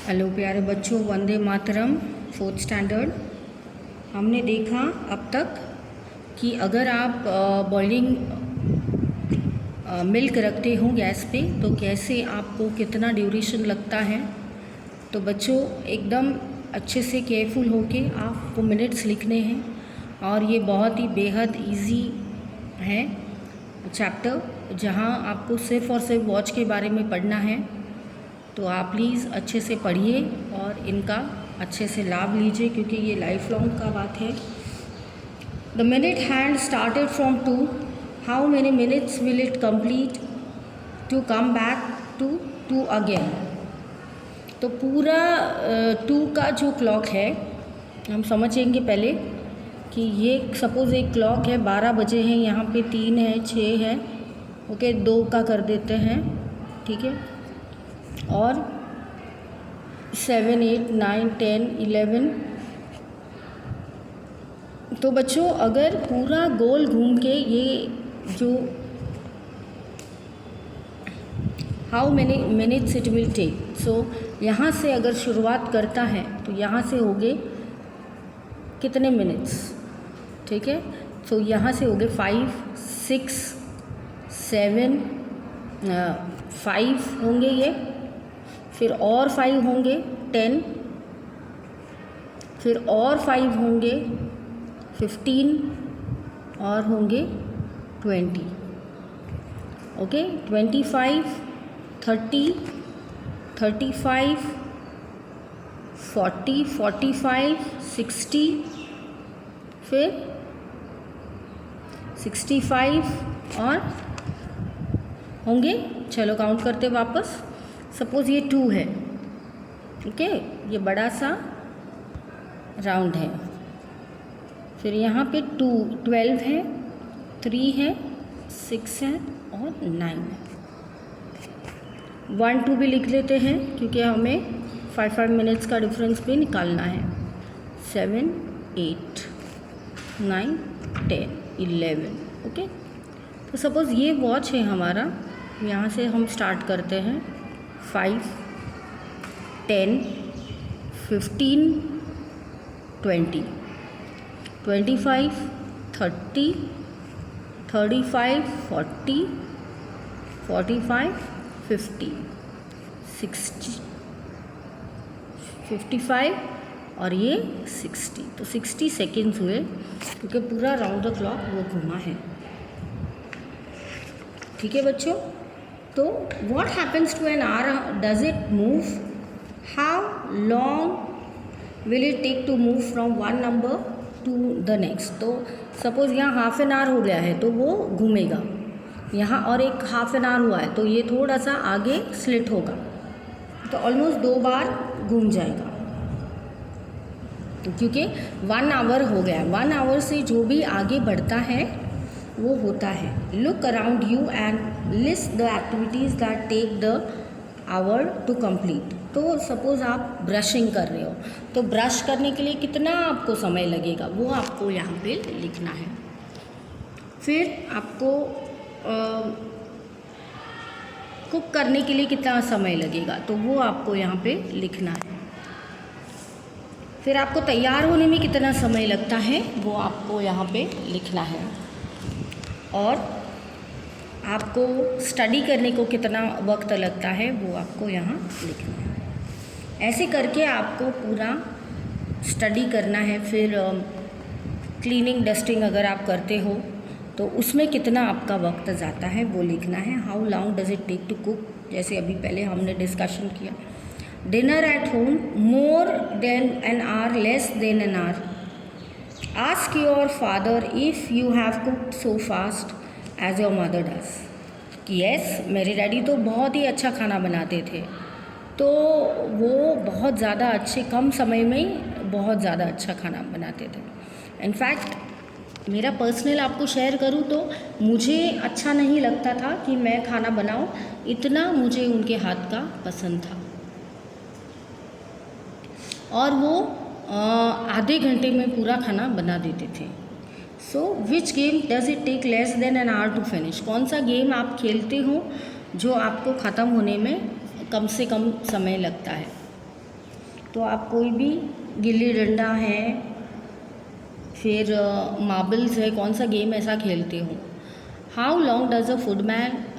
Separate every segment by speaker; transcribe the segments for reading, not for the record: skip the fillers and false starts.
Speaker 1: Hello प्यारे बच्चों, Vande Mataram. 4th standard. हमने देखा अब तक कि अगर आप बॉइलिंग मिल्क रखते हो गैस पे तो कैसे आपको कितना ड्यूरेशन लगता है। तो बच्चों एकदम अच्छे से केयरफुल होके आपको मिनट्स लिखने हैं और ये बहुत ही बेहद इजी है चैप्टर, जहाँ आपको सिर्फ़ और सिर्फ वॉच के बारे में पढ़ना है। तो आप प्लीज़ अच्छे से पढ़िए और इनका अच्छे से लाभ लीजिए, क्योंकि ये लाइफ लॉन्ग का बात है। The minute hand started from 2, how many minutes will it complete to come back to 2 again. तो पूरा 2 का जो क्लॉक है हम समझेंगे पहले कि ये सपोज़ एक क्लॉक है, 12 बजे हैं, यहाँ पे 3 है, 6 है, ओके 2 का कर देते हैं, ठीक है। और 7, 8, 9, 10, 11। तो बच्चों अगर पूरा गोल घूम के ये जो how many minutes it will take, so यहाँ से अगर शुरुआत करता है तो यहाँ से हो गए कितने मिनट्स, ठीक है। सो यहाँ से हो गए 5, 6, 7, 5 होंगे ये, फिर और 5 होंगे 10, फिर और 5 होंगे 15 और होंगे 20, ओके 25, 30, 35, 40, 45, 60, फिर 65 और होंगे, चलो काउंट करते वापस। सपोज़ ये 2 है, ओके, ये बड़ा सा राउंड है, फिर यहाँ पे 12 है, 3 है, 6 है और 9 है। 1, 2 भी लिख लेते हैं क्योंकि हमें 5 मिनट्स का डिफरेंस भी निकालना है। 7, 8, 9, 10, 11, ओके। तो सपोज़ ये वॉच है हमारा, यहाँ से हम स्टार्ट करते हैं 5, 10, 15, 20, 25, 30, 35, 40, 45, 50, 60, 55 और ये 60। तो 60 सेकेंड्स हुए क्योंकि पूरा राउंड द क्लॉक वो घुमा है, ठीक है बच्चों। तो what happens to an hour? Does it move? How long will it take to move from one number to the next? तो सपोज़ यहाँ हाफ एन आवर हो गया है तो वो घूमेगा, यहाँ और एक हाफ एन आवर हुआ है तो ये थोड़ा सा आगे स्लिट होगा, तो ऑलमोस्ट 2 बार घूम जाएगा क्योंकि 1 आवर हो गया। 1 आवर से जो भी आगे बढ़ता है वो होता है। Look around you and list the activities that take the hour to complete. तो सपोज़ आप ब्रशिंग कर रहे हो तो ब्रश करने के लिए कितना आपको समय लगेगा वो आपको यहाँ पे लिखना है। फिर आपको कुक करने के लिए कितना समय लगेगा तो वो आपको यहाँ पे लिखना है। फिर आपको तैयार होने में कितना समय लगता है वो आपको यहाँ पे लिखना है। और आपको स्टडी करने को कितना वक्त लगता है वो आपको यहाँ लिखना है। ऐसे करके आपको पूरा स्टडी करना है। फिर क्लीनिंग डस्टिंग अगर आप करते हो तो उसमें कितना आपका वक्त जाता है वो लिखना है। How long does it take to cook, जैसे अभी पहले हमने डिस्कशन किया। Dinner at home, more than an hour, less than an hour. Ask your father if you have cooked so fast as your mother does. Yes, मेरे daddy तो बहुत ही अच्छा खाना बनाते थे, तो वो बहुत ज़्यादा अच्छे कम समय में बहुत ज़्यादा अच्छा खाना बनाते थे। इनफैक्ट मेरा पर्सनल आपको शेयर करूँ तो मुझे अच्छा नहीं लगता था कि मैं खाना बनाऊँ, इतना मुझे उनके हाथ का पसंद था। और वो आधे घंटे में पूरा खाना बना देते थे। So which game does it take less than an hour to finish? कौन सा गेम आप खेलते हो जो आपको ख़त्म होने में कम से कम समय लगता है? तो आप कोई भी गिल्ली डंडा है, फिर मार्बल्स है, कौन सा गेम ऐसा खेलते हो? How long does a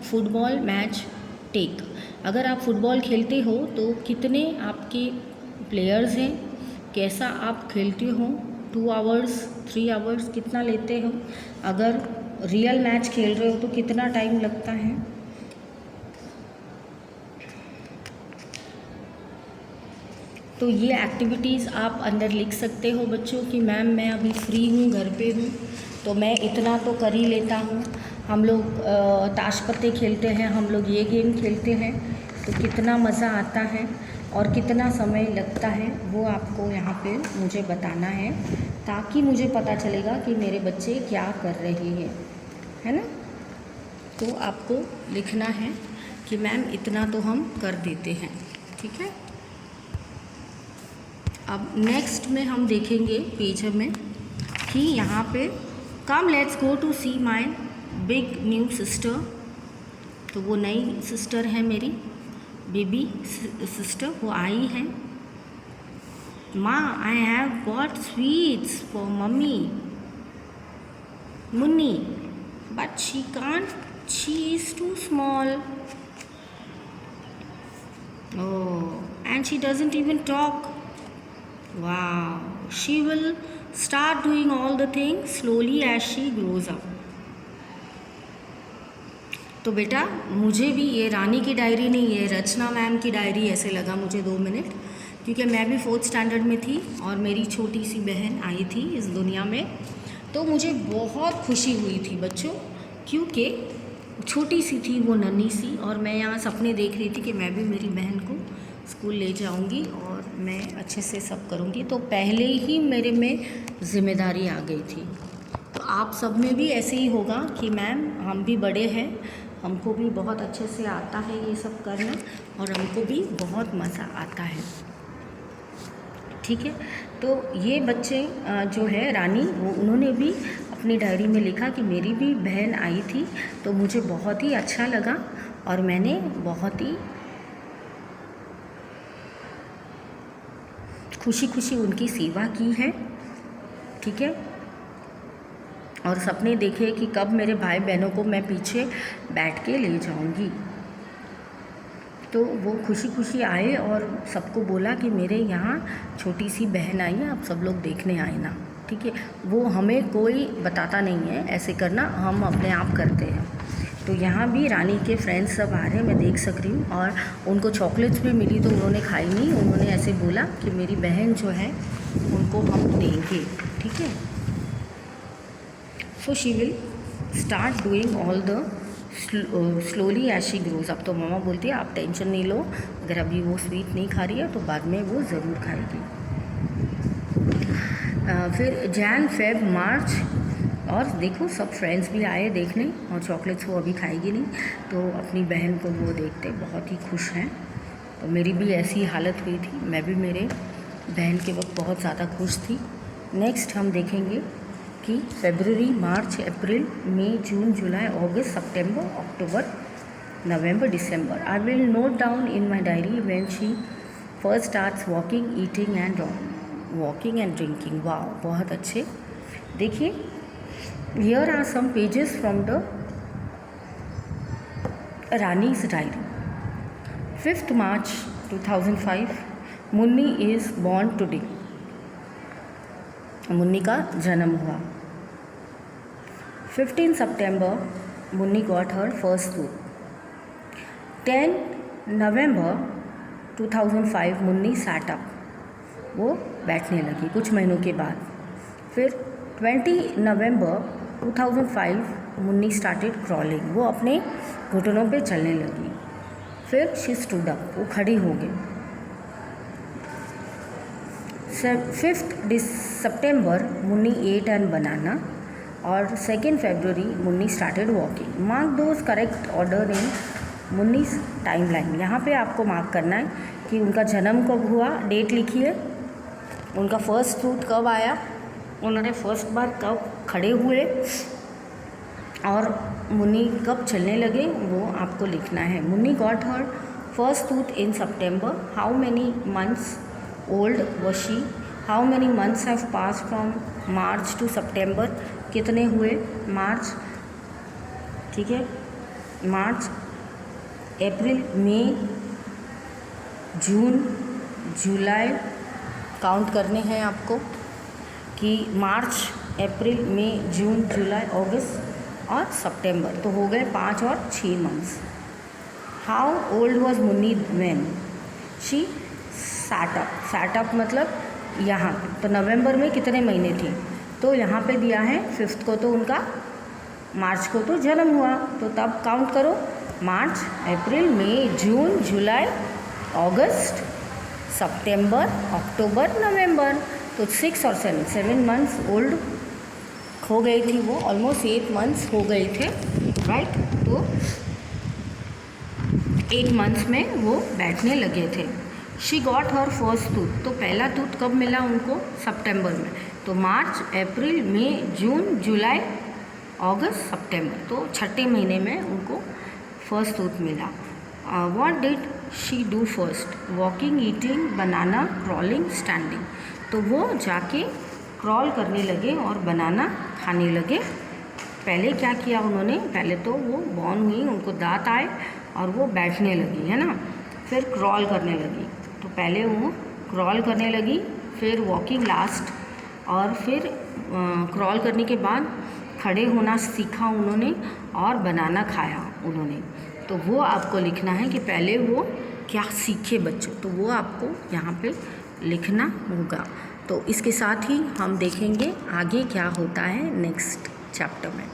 Speaker 1: football match take? अगर आप फुटबॉल खेलते हो तो कितने आपके प्लेयर्स हैं, कैसा आप खेलते हो? 2 आवर्स, 3 आवर्स कितना लेते हो? अगर रियल मैच खेल रहे हो तो कितना टाइम लगता है? तो ये एक्टिविटीज़ आप अंदर लिख सकते हो बच्चों कि मैम मैं अभी फ्री हूँ, घर पे हूँ, तो मैं इतना तो कर ही लेता हूँ। हम लोग ताश पत्ते खेलते हैं, हम लोग ये गेम खेलते हैं, तो कितना मज़ा आता है और कितना समय लगता है वो आपको यहाँ पे मुझे बताना है, ताकि मुझे पता चलेगा कि मेरे बच्चे क्या कर रहे हैं, है ना। तो आपको लिखना है कि मैम इतना तो हम कर देते हैं, ठीक है। अब नेक्स्ट में हम देखेंगे पेज में कि यहाँ पे come let's go to see my big new sister. तो वो नई सिस्टर है मेरी, बेबी सिस्टर, वो आई है। माँ I have got sweets for mummy Munni, but she can't, she is too small. Oh, and she doesn't even talk. Wow, she will start doing all the things slowly as she grows up. तो बेटा मुझे भी ये रानी की diary नहीं है, रचना ma'am की diary ऐसे लगा मुझे 2 मिनट, क्योंकि मैं भी 4th स्टैंडर्ड में थी और मेरी छोटी सी बहन आई थी इस दुनिया में। तो मुझे बहुत खुशी हुई थी बच्चों, क्योंकि छोटी सी थी वो, नन्ही सी, और मैं यहाँ सपने देख रही थी कि मैं भी मेरी बहन को स्कूल ले जाऊंगी और मैं अच्छे से सब करूंगी। तो पहले ही मेरे में ज़िम्मेदारी आ गई थी। तो आप सब में भी ऐसे ही होगा कि मैम हम भी बड़े हैं, हमको भी बहुत अच्छे से आता है ये सब करना और हमको भी बहुत मज़ा आता है, ठीक है। तो ये बच्चे जो है रानी, वो उन्होंने भी अपनी डायरी में लिखा कि मेरी भी बहन आई थी, तो मुझे बहुत ही अच्छा लगा और मैंने बहुत ही खुशी खुशी उनकी सेवा की है, ठीक है। और सपने देखे कि कब मेरे भाई बहनों को मैं पीछे बैठ के ले जाऊंगी। तो वो खुशी खुशी आए और सबको बोला कि मेरे यहाँ छोटी सी बहन आई है, आप सब लोग देखने आए ना, ठीक है। वो हमें कोई बताता नहीं है ऐसे करना, हम अपने आप करते हैं। तो यहाँ भी रानी के फ्रेंड्स सब आ रहे हैं, मैं देख सक रही हूँ, और उनको चॉकलेट्स भी मिली तो उन्होंने खाई नहीं, उन्होंने ऐसे बोला कि मेरी बहन जो है उनको हम देंगे, ठीक है। So she will start doing all the slowly as she grows up. तो मामा बोलती है आप टेंशन नहीं लो, अगर अभी वो स्वीट नहीं खा रही है तो बाद में वो ज़रूर खाएगी। फिर जैन फेब मार्च, और देखो सब फ्रेंड्स भी आए देखने, और चॉकलेट्स वो अभी खाएगी नहीं, तो अपनी बहन को वो देखते बहुत ही खुश हैं। तो मेरी भी ऐसी हालत हुई थी, मैं भी मेरे बहन के वक्त बहुत ज़्यादा खुश थी। नेक्स्ट हम देखेंगे कि फरवरी, मार्च, अप्रैल, मई, जून, जुलाई, अगस्त, सितंबर, अक्टूबर, नवंबर, दिसंबर। I will note down in my diary when she first starts walking, eating and drinking. वाह, बहुत अच्छे। देखिए, here are some pages from the Rani's diary. 5th March 2005, Munni is born today. Munni का जन्म हुआ। 15 September, Munni got her first food. 10 November 2005, Munni sat up. वो बैठने लगी कुछ महीनों के बाद। फिर 20 November 2005, मुन्नी स्टार्टेड क्रॉलिंग, वो अपने घुटनों पे चलने लगी। फिर शी स्टूड अप, वो खड़ी हो गई। 5 September, Munni ate and banana, और 2 February, Munni started walking. Mark those correct order in Munni's time line. यहाँ पर आपको मार्क करना है कि उनका जन्म कब हुआ, डेट लिखिए, उनका फर्स्ट फ्रूट कब आया, उन्होंने फर्स्ट बार कब खड़े हुए, और मुन्नी कब चलने लगे, वो आपको लिखना है। Munni got her first fruit in September. How many months old was she? How many months have passed from March to September? कितने हुए मार्च, ठीक है, मार्च, अप्रैल, मई, जून, जुलाई काउंट करने हैं आपको कि मार्च, अप्रैल, मई, जून, जुलाई, अगस्त और सितंबर, तो हो गए 5 और 6 months. How old was Munni when she set up मतलब यहाँ, तो नवंबर में कितने महीने थे, तो यहाँ पे दिया है 5 को, तो उनका मार्च को तो जन्म हुआ, तो तब काउंट करो मार्च, अप्रैल, मई, जून, जुलाई, अगस्त, सितंबर, अक्टूबर, नवंबर, तो 6 और 7 मंथ्स ओल्ड हो गई थी वो, ऑलमोस्ट 8 मंथ्स हो गए थे, राइट। तो 8 मंथ्स में वो बैठने लगे थे। She got her first tooth, तो पहला टूथ कब मिला उनको, सितंबर में, तो मार्च, अप्रैल, मई, जून, जुलाई, अगस्त, सितंबर, तो छठे महीने में उनको फर्स्ट टूथ मिला। What did she do first, walking, eating, banana, crawling, standing, तो वो जाके क्रॉल करने लगे और बनाना खाने लगे। पहले क्या किया उन्होंने, पहले तो वो बॉर्न हुई, उनको दांत आए और वो बैठने लगी, है ना, फिर क्रॉल करने लगी, तो पहले वो क्रॉल करने लगी, फिर वॉकिंग लास्ट, और फिर क्रॉल करने के बाद खड़े होना सीखा उन्होंने और बनाना खाया उन्होंने। तो वो आपको लिखना है कि पहले वो क्या सीखे बच्चों, तो वो आपको यहाँ पे लिखना होगा। तो इसके साथ ही हम देखेंगे आगे क्या होता है नेक्स्ट चैप्टर में।